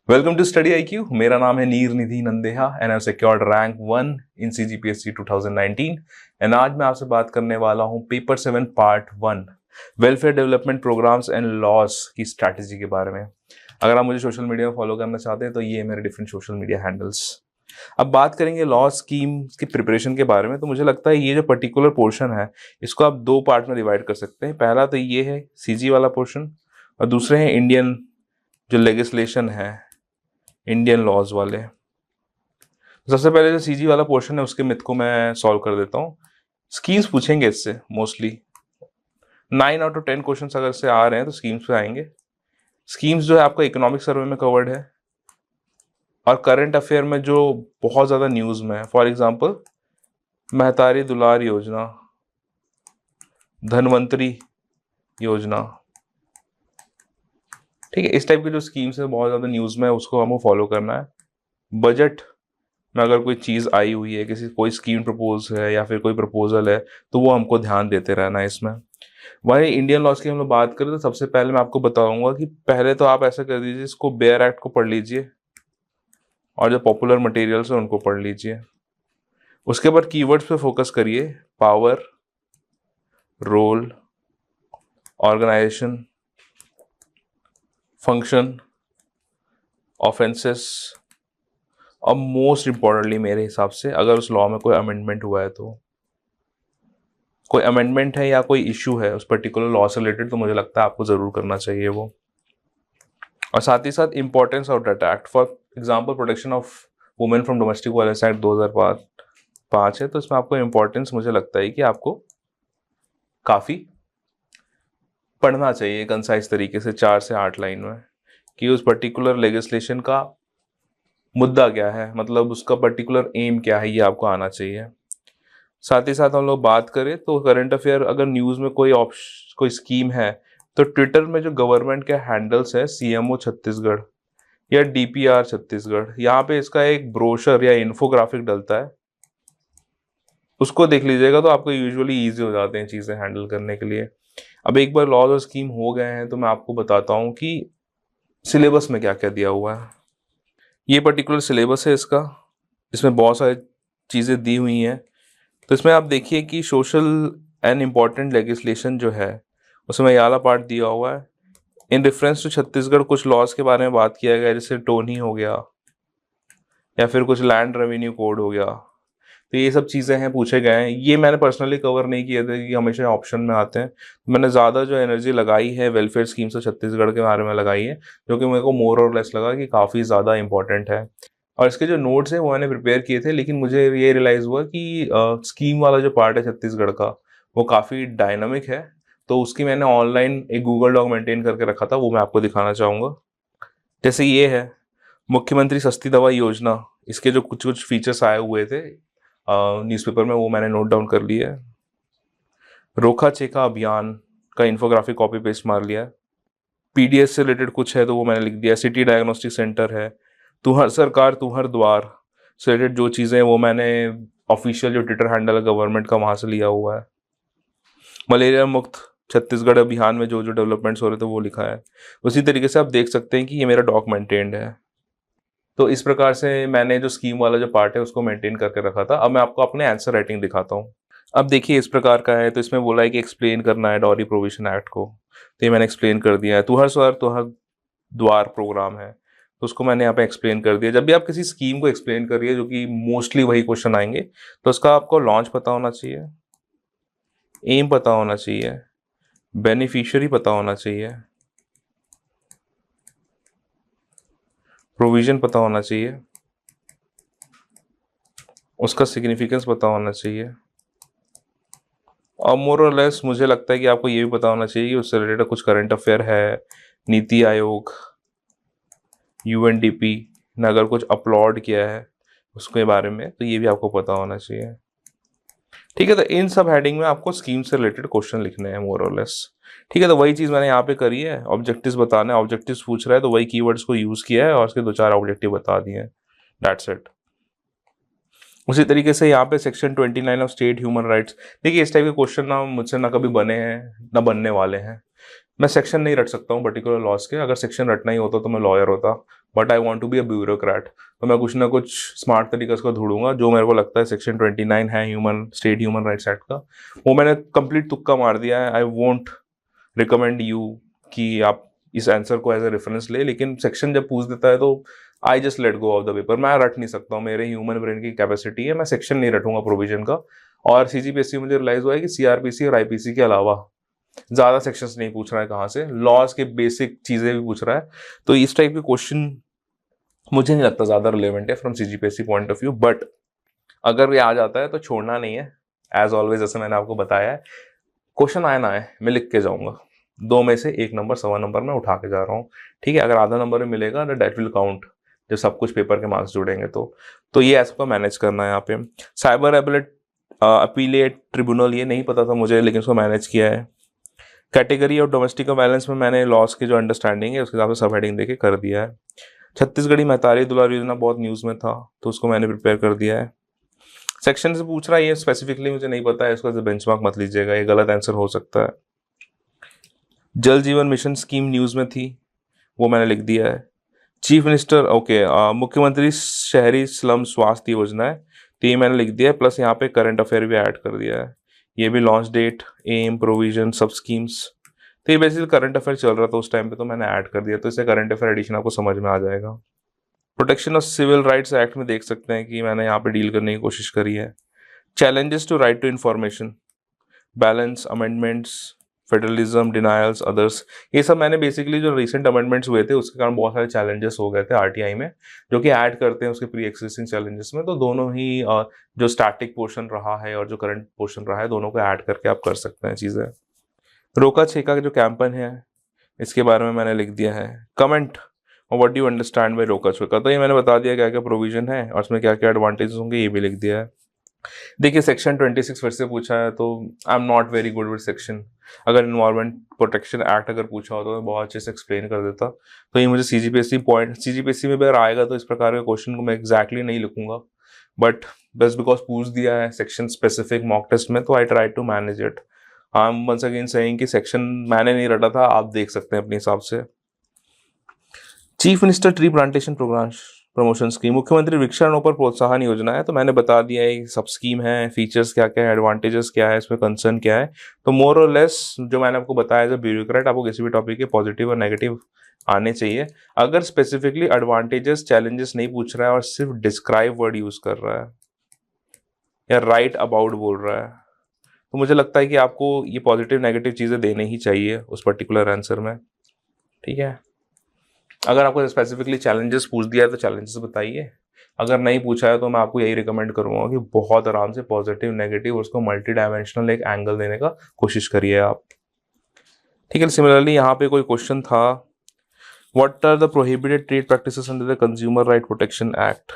Welcome to study IQ। मेरा नाम है Neer Nidhi Nandeha and I secured rank 1 in CGPSC 2019 and आज मैं आपसे बात करने वाला हूं paper 7 part 1 welfare development programmes and laws की स्ट्रैटेजी के बारे में। अगर आप मुझे सोशल मीडिया में फॉलो करना चाहते हैं तो ये मेरे डिफरेंट सोशल मीडिया हैंडल्स। अब बात करेंगे लॉ स्कीम की प्रिपरेशन के बारे में। तो मुझे लगता है ये जो पर्टिकुलर पोर्शन है इसको आप दो पार्ट में डिवाइड कर सकते हैं। पहला तो ये है CG वाला पोर्शन और दूसरे हैं इंडियन जो लेजिस्लेशन है, इंडियन लॉज वाले। सबसे पहले जो CG वाला पोर्शन है उसके मिथ को मैं सॉल्व कर देता हूँ। स्कीम्स पूछेंगे इससे मोस्टली 9 आउट ऑफ 10 क्वेश्चन अगर से आ रहे हैं तो स्कीम्स पे आएंगे। स्कीम्स जो है आपका इकोनॉमिक सर्वे में कवर्ड है और करंट अफेयर में जो बहुत ज़्यादा न्यूज़ में है। फॉर एग्जाम्पल महतारी दुलार योजना, धनवंतरी योजना, ठीक है, इस टाइप की जो स्कीम्स है बहुत ज़्यादा न्यूज़ में है, उसको हमको फॉलो करना है। बजट में अगर कोई चीज़ आई हुई है, कोई स्कीम प्रपोज है या फिर कोई प्रपोजल है तो वो हमको ध्यान देते रहना है इसमें। वही इंडियन लॉज की हम लोग बात करें तो सबसे पहले मैं आपको बताऊंगा कि पहले तो आप ऐसा कर दीजिए, इसको बेयर एक्ट को पढ़ लीजिए और जो पॉपुलर मटेरियल्स है उनको पढ़ लीजिए। उसके बाद कीवर्ड्स पे फोकस करिए, power, role, organisation, function, offences और मोस्ट इम्पॉर्टेंटली मेरे हिसाब से अगर उस लॉ में कोई अमेंडमेंट हुआ है तो कोई अमेंडमेंट है या कोई इशू है उस पर्टिकुलर लॉ से रिलेटेड तो मुझे लगता है आपको ज़रूर करना चाहिए वो। और साथ ही साथ importance of that act, for example protection of women from domestic violence act 2005 है, तो इसमें आपको इंपॉर्टेंस मुझे लगता है कि आपको काफ़ी पढ़ना चाहिए कंसाइज तरीके से 4 से 8 लाइन में कि उस पर्टिकुलर लेजिस्लेशन का मुद्दा क्या है, मतलब उसका पर्टिकुलर एम क्या है, ये आपको आना चाहिए। साथ ही साथ हम लोग बात करें तो करंट अफेयर अगर न्यूज़ में कोई स्कीम है तो ट्विटर में जो गवर्नमेंट के हैंडल्स है CMO छत्तीसगढ़ या DPR छत्तीसगढ़, यहाँ पे इसका एक ब्रोशर या इन्फोग्राफिक डलता है, उसको देख लीजिएगा तो आपको यूजुअली ईजी हो जाते हैं चीज़ें हैंडल करने के लिए। अब एक बार लॉज और स्कीम हो गए हैं तो मैं आपको बताता हूँ कि सिलेबस में क्या क्या दिया हुआ है। ये पर्टिकुलर सिलेबस है इसका, इसमें बहुत सारी चीज़ें दी हुई हैं। तो इसमें आप देखिए कि सोशल एंड इम्पॉर्टेंट लेजिस्लेशन जो है उसमें ये वाला पार्ट दिया हुआ है। इन रेफरेंस टू छत्तीसगढ़ कुछ लॉज के बारे में बात किया गया है, जैसे टोनी हो गया या फिर कुछ लैंड रेवेन्यू कोड हो गया। तो ये सब चीज़ें हैं, पूछे गए हैं। ये मैंने पर्सनली कवर नहीं किए थे कि हमेशा ऑप्शन में आते हैं। मैंने ज़्यादा जो एनर्जी लगाई है वेलफेयर स्कीम्स और छत्तीसगढ़ के बारे में लगाई है, जो कि मेरे को मोर और लेस लगा कि काफ़ी ज़्यादा इंपॉर्टेंट है। और इसके जो नोट्स हैं वो मैंने प्रिपेयर किए थे, लेकिन मुझे ये रियलाइज़ हुआ कि स्कीम वाला जो पार्ट है छत्तीसगढ़ का वो काफ़ी डायनामिक है। तो उसकी मैंने ऑनलाइन एक गूगल डॉक मेंटेन करके रखा था, वो मैं आपको दिखाना चाहूँगा। जैसे ये है मुख्यमंत्री सस्ती दवाई योजना, इसके जो कुछ कुछ फीचर्स आए हुए थे न्यूज़पेपर में वो मैंने नोट डाउन कर लिया है। रोका छेका अभियान का इन्फोग्राफिक कॉपी पेस्ट मार लिया है। PDS से रिलेटेड कुछ है तो वो मैंने लिख दिया। सिटी डायग्नोस्टिक सेंटर है, तू हर सरकार तू हर द्वार से रिलेटेड जो चीज़ें हैं वो मैंने ऑफिशियल जो ट्विटर हैंडल है गवर्नमेंट का वहाँ से लिया हुआ है। मलेरिया मुक्त छत्तीसगढ़ अभियान में जो जो डेवलपमेंट्स हो रहे थे वो लिखा है। उसी तरीके से आप देख सकते हैं कि ये मेरा डॉक मेंटेन्ड है। तो इस प्रकार से मैंने जो स्कीम वाला जो पार्ट है उसको मेंटेन करके रखा था। अब मैं आपको अपने आंसर राइटिंग दिखाता हूँ। अब देखिए इस प्रकार का है, तो इसमें बोला है कि एक्सप्लेन करना है डॉरी प्रोविजन एक्ट को, तो ये मैंने एक्सप्लेन कर दिया है। तुहर स्वर तुहर द्वार प्रोग्राम है तो उसको मैंने यहाँ पे एक्सप्लेन कर दिया। जब भी आप किसी स्कीम को एक्सप्लेन करिए, जो कि मोस्टली वही क्वेश्चन आएंगे, तो उसका आपको लॉन्च पता होना चाहिए, एम पता होना चाहिए, बेनिफिशियरी पता होना चाहिए, प्रोविजन पता होना चाहिए, उसका सिग्निफिकेंस पता होना चाहिए, और मोर और लेस मुझे लगता है कि आपको ये भी पता होना चाहिए कि उससे रिलेटेड कुछ करंट अफेयर है, नीति आयोग, UNDP ने अगर कुछ अपलोड किया है उसके बारे में तो ये भी आपको पता होना चाहिए। ठीक है, तो इन सब हेडिंग में आपको स्कीम से रिलेटेड क्वेश्चन लिखने हैं मोर और लेस। ठीक है, तो वही चीज़ मैंने यहाँ पे करी है। ऑब्जेक्टिव्स बताना है, ऑब्जेक्टिव्स पूछ रहा है तो वही कीवर्ड्स को यूज़ किया है और उसके 2-4 ऑब्जेक्टिव बता दिए हैं, दैट्स इट। उसी तरीके से यहाँ पे section 29 of state human rights. देखिए इस टाइप के क्वेश्चन ना मुझसे ना कभी बने हैं ना बनने वाले हैं, मैं सेक्शन नहीं रट सकता हूँ पर्टिकुलर लॉज के, अगर सेक्शन रटना ही होता तो मैं लॉयर होता, but I want to be a bureaucrat. तो मैं कुछ ना कुछ स्मार्ट तरीके से ढूंढूंगा। जो मेरे को लगता है सेक्शन 29 है ह्यूमन राइट्स एक्ट का, वो मैंने कंप्लीट तुक्का मार दिया है। आई वोंट रिकमेंड यू कि आप इस आंसर को एज ए रेफरेंस ले, लेकिन सेक्शन जब पूछ देता है तो I just let go of the paper. मैं रट नहीं सकता हूँ, मेरे ह्यूमन ब्रेन की कैपेसिटी है, मैं सेक्शन नहीं रटूंगा प्रोविजन का। और सीजीपीएससी मुझे रियलाइज हुआ है कि सीआरपीसी और आईपीसी के अलावा ज्यादा सेक्शंस नहीं पूछ रहा है, कहाँ से लॉज के बेसिक चीजें भी पूछ रहा है। तो इस टाइप के क्वेश्चन मुझे नहीं लगता ज्यादा रिलेवेंट है from CGPSC point of view. But अगर ये आ जाता है तो छोड़ना नहीं है, एज ऑलवेज जैसे मैंने आपको बताया है। क्वेश्चन आए ना आए मैं लिख के जाऊंगा, 2 में से 1 नंबर 1.25 नंबर में उठा के जा रहा हूँ। ठीक है, अगर आधा नंबर में मिलेगा तो डेट विल काउंट, जब सब कुछ पेपर के मार्क्स जुड़ेंगे तो ये ऐसा मैनेज करना है यहाँ पे। साइबर अपीलेट ट्रिब्यूनल, ये नहीं पता था मुझे, लेकिन उसको मैनेज किया है। कैटेगरी ऑफ डोमेस्टिक वायलेंस में मैंने लॉस की जो अंडरस्टैंडिंग है उसके हिसाब से सब हेडिंग देके कर दिया है। छत्तीसगढ़ी महतारी दुलार योजना बहुत न्यूज़ में था, तो उसको मैंने प्रिपेयर कर दिया है। सेक्शन से पूछ रहा है, ये स्पेसिफिकली मुझे नहीं पता है, इसको बेंचमार्क मत लीजिएगा, ये गलत आंसर हो सकता है। जल जीवन मिशन स्कीम न्यूज़ में थी, वो मैंने लिख दिया है। चीफ मिनिस्टर मुख्यमंत्री शहरी स्लम स्वास्थ्य योजना है, तो ये मैंने लिख दिया है, प्लस यहाँ पे करंट अफेयर भी ऐड कर दिया है। ये भी लॉन्च डेट, एम, प्रोविजन, सब स्कीम्स, तो ये बेसिकली करंट अफेयर चल रहा था उस टाइम पे, तो मैंने ऐड कर दिया, तो इससे करंट अफेयर एडिशन आपको समझ में आ जाएगा। Protection of civil rights act में देख सकते हैं कि मैंने यहाँ पे डील करने की कोशिश करी है। Challenges to right to information, balance, amendments, federalism, denials, others, ये सब मैंने बेसिकली जो रिसेंट अमेंडमेंट्स हुए थे उसके कारण बहुत सारे चैलेंजेस हो गए थे आरटीआई में, जो कि ऐड करते हैं उसके प्री एक्सिस्टिंग चैलेंजेस में। तो दोनों ही जो स्टैटिक पोर्शन रहा है और जो करंट पोर्शन रहा है, दोनों को ऐड करके आप कर सकते हैं चीज़ें। रोका छेका का जो कैंपेन है, इसके बारे में मैंने लिख दिया है। कमेंट और what do you understand by रोका छेका, तो ये मैंने बता दिया क्या क्या प्रोविजन है और उसमें क्या क्या एडवांटेजेस होंगे, ये भी लिख दिया है। देखिए सेक्शन 26 फिर से पूछा है, तो I am not very good with section. अगर इन्वायरमेंट प्रोटेक्शन एक्ट अगर पूछा हो तो मैं बहुत अच्छे से एक्सप्लेन कर देता। तो ये मुझे सीजीपीएससी में अगर आएगा तो इस प्रकार के क्वेश्चन को मैं एग्जैक्टली नहीं लिखूंगा, बट बस बिकॉज पूछ दिया है सेक्शन स्पेसिफिक मॉक टेस्ट में, तो I try to manage it. I am once again saying कि सेक्शन मैंने नहीं रटा था, आप देख सकते हैं अपने हिसाब से। Chief minister tree plantation programme promotion scheme, मुख्यमंत्री वृक्षारोपण पर प्रोत्साहन योजना है, तो मैंने बता दिया है सब स्कीम है, फीचर्स क्या क्या है, एडवांटेजेस क्या है, इसमें कंसर्न क्या है। तो मोर और लेस जो मैंने आपको बताया एज अ ब्यूरोक्रेट, आपको किसी भी टॉपिक के पॉजिटिव और नेगेटिव आने चाहिए। अगर स्पेसिफिकली एडवांटेजेस चैलेंजेस नहीं पूछ रहा है और सिर्फ डिस्क्राइब वर्ड यूज कर रहा है या राइट अबाउट बोल रहा है, तो मुझे लगता है कि आपको ये पॉजिटिव नेगेटिव चीज़ें देने ही चाहिए उस पर्टिकुलर आंसर में। ठीक है, अगर आपको स्पेसिफिकली चैलेंजेस पूछ दिया है तो चैलेंजेस बताइए, अगर नहीं पूछा है तो मैं आपको यही रिकमेंड करूंगा कि बहुत आराम से पॉजिटिव नेगेटिव उसको मल्टी डायमेंशनल एक एंगल देने का कोशिश करिए आप। ठीक है, सिमिलरली यहाँ पे कोई क्वेश्चन था, what are the prohibited trade practices under the consumer right protection act.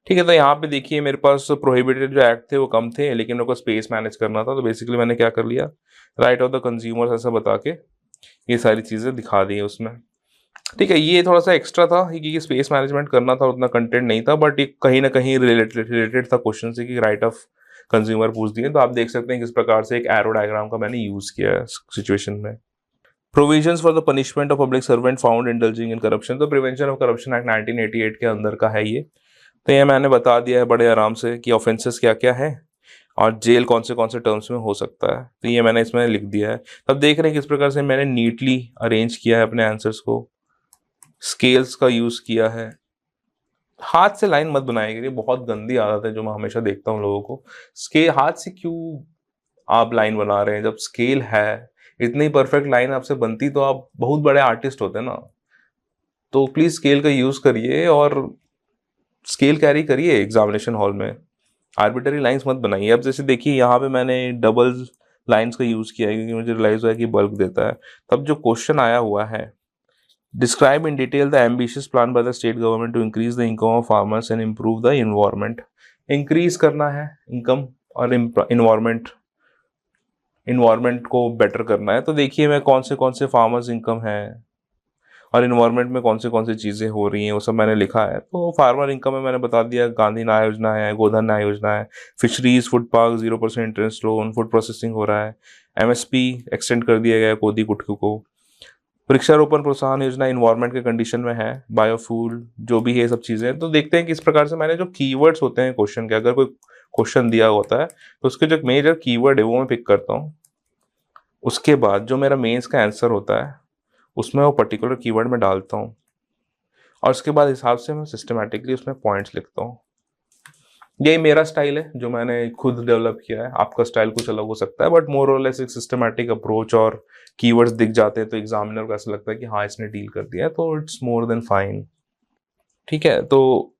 ठीक है, तो यहाँ पे देखिए मेरे पास प्रोहिबिटेड जो एक्ट थे वो कम थे, लेकिन मेरे को स्पेस मैनेज करना था, तो बेसिकली मैंने क्या कर लिया, राइट ऑफ द कंज्यूमर्स ऐसा बता के ये सारी चीज़ें दिखा दी है उसमें। ठीक है, ये थोड़ा सा एक्स्ट्रा था क्योंकि स्पेस मैनेजमेंट करना था, उतना कंटेंट नहीं था, बट ये कहीं ना कहीं रिलेटेड था क्वेश्चन से कि राइट ऑफ कंज्यूमर पूछ दिए। तो आप देख सकते हैं किस प्रकार से एक एरो डायग्राम का मैंने यूज किया है सिचुएशन में। Provisions for the punishment of public servant found indulging in corruption, तो प्रिवेंशन ऑफ करप्शन एक्ट 1988 के अंदर का है ये। तो ये मैंने बता दिया है बड़े आराम से कि ऑफेंसेस क्या क्या है और जेल कौन से टर्म्स में हो सकता है, तो ये मैंने इसमें लिख दिया है। तब देख रहे हैं किस प्रकार से मैंने नीटली अरेंज किया है अपने आंसर्स को, स्केल्स का यूज किया है। हाथ से लाइन मत बनाएगी, ये बहुत गंदी आदत है जो मैं हमेशा देखता हूँ लोगों को। स्केल हाथ से क्यों आप लाइन बना रहे हैं, जब स्केल है, इतनी परफेक्ट लाइन आपसे बनती तो आप बहुत बड़े आर्टिस्ट होते ना। तो प्लीज स्केल का यूज करिए और स्केल कैरी करिए एग्जामिनेशन हॉल में, आर्बिटरी लाइंस मत बनाइए। अब जैसे देखिए यहाँ पे मैंने डबल लाइंस का यूज किया है क्योंकि मुझे रियलाइज हुआ है कि बल्क देता है। तब जो क्वेश्चन आया हुआ है, describe in detail the ambitious plan by the state government to increase the income of farmers and improve the environment। Increase करना है इनकम और इन्वायरमेंट को बेटर करना है। तो देखिए मैं कौन से फार्मर्स इनकम है और इन्वायरमेंट में कौन सी चीज़ें हो रही हैं वो सब मैंने लिखा है। तो फार्मर इनकम में मैंने बता दिया, गांधी न्याय योजना है, गोधन न्याय योजना है, fisheries, food park, 0% interest loan, food processing हो रहा है, एमएसपी एक्सटेंड कर दिया गया कोदी कुटकू को, वृक्षारोपण प्रोत्साहन योजना इन्वायरमेंट के कंडीशन में है, बायोफ्यूल जो भी है, सब चीजें। तो देखते हैं किस प्रकार से मैंने जो कीवर्ड्स होते हैं क्वेश्चन के, अगर कोई क्वेश्चन दिया होता है तो उसके जो मेजर कीवर्ड है वो मैं पिक करता हूँ। उसके बाद जो मेरा मेंस का आंसर होता है उसमें वो पर्टिकुलर कीवर्ड में डालता हूँ, और उसके बाद हिसाब से मैं सिस्टमेटिकली उसमें पॉइंट्स लिखता हूँ। यही मेरा स्टाइल है जो मैंने खुद डेवलप किया है। आपका स्टाइल कुछ अलग हो सकता है, बट मोर और लेस एक सिस्टमैटिक अप्रोच, और कीवर्ड्स दिख जाते हैं तो एग्जामिनर को ऐसा लगता है कि हाँ इसने डील कर दिया है, तो इट्स मोर देन फाइन। ठीक है, तो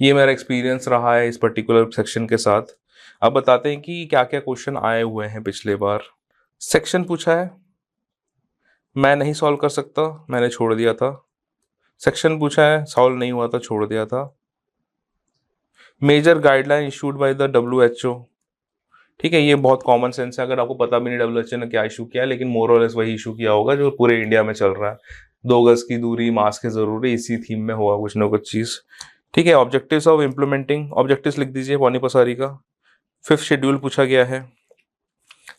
ये मेरा एक्सपीरियंस रहा है इस पर्टिकुलर सेक्शन के साथ। अब बताते हैं कि क्या क्या क्वेश्चन आए हुए हैं पिछले बार। सेक्शन पूछा है मैं नहीं सॉल्व कर सकता, मैंने छोड़ दिया था। सेक्शन पूछा है सॉल्व नहीं हुआ था, छोड़ दिया था। Major guideline issued by the WHO। ठीक है, ये बहुत कॉमन सेंस है, अगर आपको पता भी नहीं WHO ने क्या इशू किया है, लेकिन मोर और लेस वही इशू किया होगा जो पूरे इंडिया में चल रहा है। 2 गज की दूरी, मास्क की जरूरी, इसी थीम में होगा कुछ ना कुछ चीज। ठीक है, ऑब्जेक्टिव्स ऑफ इम्प्लीमेंटिंग, ऑब्जेक्टिव्स लिख दीजिए पानी पसारी का। 5th शेड्यूल पूछा गया है।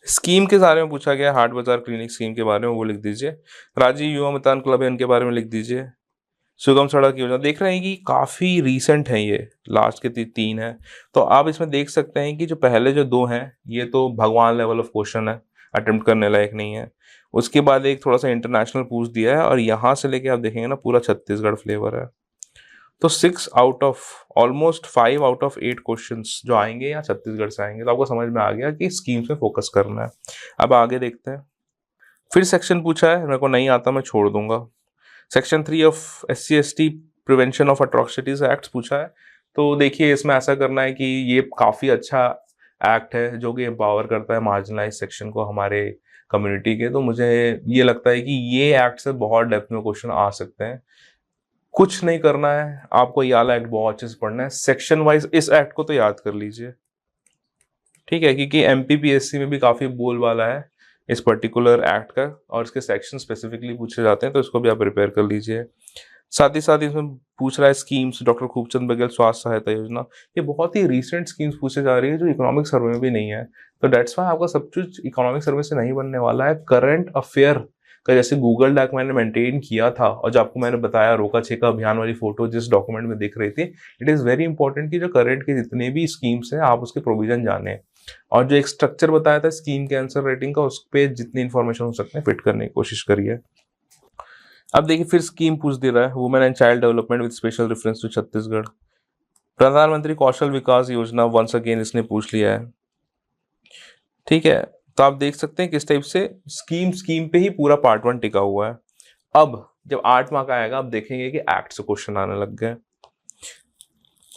स्कीम के बारे में पूछा गया है, हाट बाजार क्लिनिक स्कीम के बारे में, वो लिख दीजिए। राजीव युवा मतदान क्लब है, उनके बारे में लिख दीजिए। सुगम सड़क योजना, देख रहे हैं कि काफ़ी रीसेंट है, ये लास्ट के 3 है। तो आप इसमें देख सकते हैं कि जो पहले जो 2 हैं ये तो भगवान लेवल ऑफ क्वेश्चन है, अटेम्प्ट करने लायक नहीं है। उसके बाद एक थोड़ा सा इंटरनेशनल पूछ दिया है, और यहाँ से लेके आप देखेंगे ना पूरा छत्तीसगढ़ फ्लेवर है। तो 6 out of almost 5 out of 8 questions जो आएंगे यहाँ छत्तीसगढ़ से आएंगे। तो आपको समझ में आ गया कि स्कीम्स में फोकस करना है। अब आगे देखते हैं। फिर सेक्शन पूछा है, मेरे को नहीं आता मैं छोड़ दूंगा। Section 3 of SC/ST prevention of atrocities act पूछा है। तो देखिए इसमें ऐसा करना है कि ये काफ़ी अच्छा एक्ट है जो कि एम्पावर करता है मार्जिनलाइज सेक्शन को हमारे कम्युनिटी के। तो मुझे ये लगता है कि ये एक्ट से बहुत डेप्थ में क्वेश्चन आ सकते हैं। कुछ नहीं करना है आपको, ये वाला एक्ट बहुत अच्छे से पढ़ना है। सेक्शन वाइज इस एक्ट को तो याद कर लीजिए, ठीक है, क्योंकि MPPSC में भी काफ़ी बोलबाला है इस पर्टिकुलर एक्ट का, और इसके सेक्शन स्पेसिफिकली पूछे जाते हैं, तो इसको भी आप प्रिपेयर कर लीजिए। साथ ही साथ इसमें पूछ रहा है स्कीम्स, डॉक्टर खूबचंद बघेल स्वास्थ्य सहायता योजना, ये बहुत ही रीसेंट स्कीम्स पूछे जा रही है जो इकोनॉमिक सर्वे में भी नहीं है। तो डेट्स वाई आपका सब कुछ इकोनॉमिक सर्वे से नहीं बनने वाला है। करंट अफेयर का जैसे गूगल डॉक मैंने मेंटेन किया था, और जो आपको मैंने बताया रोका छेका अभियान वाली फोटो जिस डॉक्यूमेंट में दिख रही थी, इट इज़ वेरी इंपॉर्टेंट कि जो करंट के जितने भी स्कीम्स हैं आप उसके प्रोविजन जाने, और जो एक स्ट्रक्चर बताया था स्कीम के आंसर राइटिंग का, उस पर जितनी इन्फॉर्मेशन हो सकते हैं फिट करने की कोशिश करिए। अब देखिए फिर स्कीम पूछ दे रहा है, women and child development with special reference to Chhattisgarh. प्रधानमंत्री कौशल विकास योजना वंस अगेन इसने पूछ लिया है। ठीक है, तो आप देख सकते हैं किस टाइप से स्कीम पे ही पूरा पार्ट 1 टिका हुआ है। अब जब 8 मार्क आएगा आप देखेंगे कि एक्ट से क्वेश्चन आने लग गए।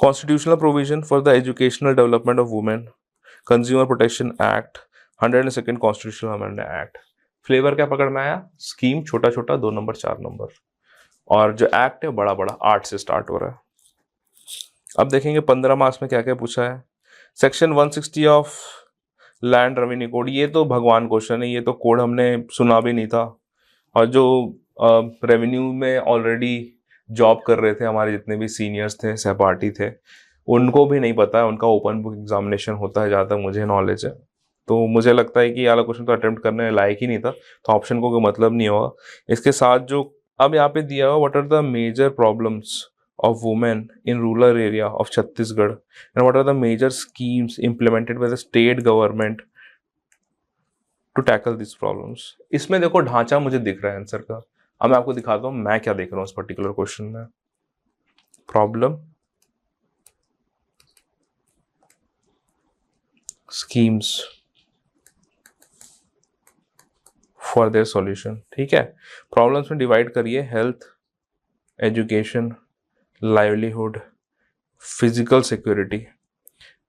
Constitutional provision for the educational development of women, consumer protection act, 102nd constitutional amendment act. Flavour क्या पकड़ना आया, स्कीम छोटा छोटा 2 नंबर 4 नंबर, और जो एक्ट है बड़ा बड़ा 8 से स्टार्ट हो रहा है। अब देखेंगे 15 मार्क्स में क्या क्या पूछा है। Section 160 of land revenue code, ये तो भगवान क्वेश्चन है, ये तो कोड हमने सुना भी नहीं था, और जो रेवेन्यू में ऑलरेडी जॉब कर रहे थे हमारे जितने भी सीनियर्स थे, सहपाठी थे, उनको भी नहीं पता है। उनका ओपन बुक एग्जामिनेशन होता है जहाँ तक मुझे नॉलेज है। तो मुझे लगता है कि ये वाला क्वेश्चन तो अटेम्प्ट करने लायक ही नहीं था, तो ऑप्शन को कोई मतलब नहीं होगा। इसके साथ जो अब यहाँ पे दिया हुआ, what are the major problems of women in rural area of Chhattisgarh and what are the major schemes implemented by the state government to tackle these problems। इसमें देखो ढांचा मुझे दिख रहा है आंसर का। अब मैं आपको दिखाता हूँ मैं क्या देख रहा हूँ इस पर्टिकुलर क्वेश्चन में। Problem, schemes for their solution। ठीक है, प्रॉब्लम्स में डिवाइड करिए, health, education, livelihood, physical security,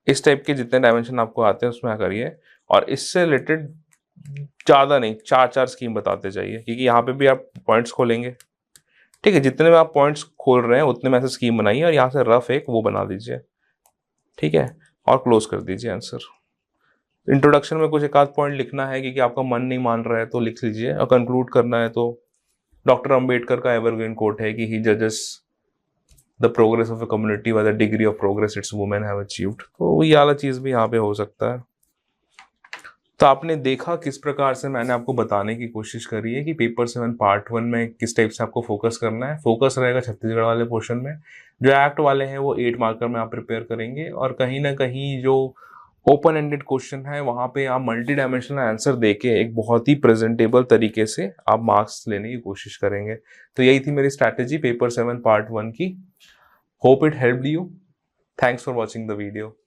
इस टाइप के जितने डायमेंशन आपको आते हैं उसमें करिए, और इससे रिलेटेड ज़्यादा नहीं 4 स्कीम बताते जाइए, क्योंकि यहाँ पे भी आप पॉइंट्स खोलेंगे। ठीक है, जितने में आप पॉइंट्स खोल रहे हैं उतने में से स्कीम बनाइए, और यहाँ से रफ एक वो बना दीजिए। ठीक है, और क्लोज कर दीजिए आंसर। इंट्रोडक्शन में कुछ एक आध पॉइंट लिखना है, क्योंकि आपका मन नहीं मान रहा है तो लिख लीजिए, और कंक्लूड करना है तो डॉक्टर अम्बेडकर का एवरग्रीन कोट है कि ही जजेस the progress of a community by the degree of progress it's women have achieved. तो ये वाला चीज़ भी यहाँ पे हो सकता है। तो आपने देखा किस प्रकार से मैंने आपको बताने की कोशिश करी है कि पेपर 7 पार्ट 1 में किस टाइप से आपको फोकस करना है। फोकस रहेगा छत्तीसगढ़ वाले पोर्शन में, जो एक्ट वाले हैं वो 8 मार्कर में आप प्रिपेयर करेंगे, और कहीं ना कहीं जो ओपन एंडेड क्वेश्चन है वहाँ पे आप मल्टी डायमेंशनल आंसर देके एक बहुत ही प्रेजेंटेबल तरीके से आप मार्क्स लेने की कोशिश करेंगे। तो यही थी मेरी स्ट्रैटेजी पेपर 7 पार्ट 1 की। Hope it helped you. Thanks for watching the video.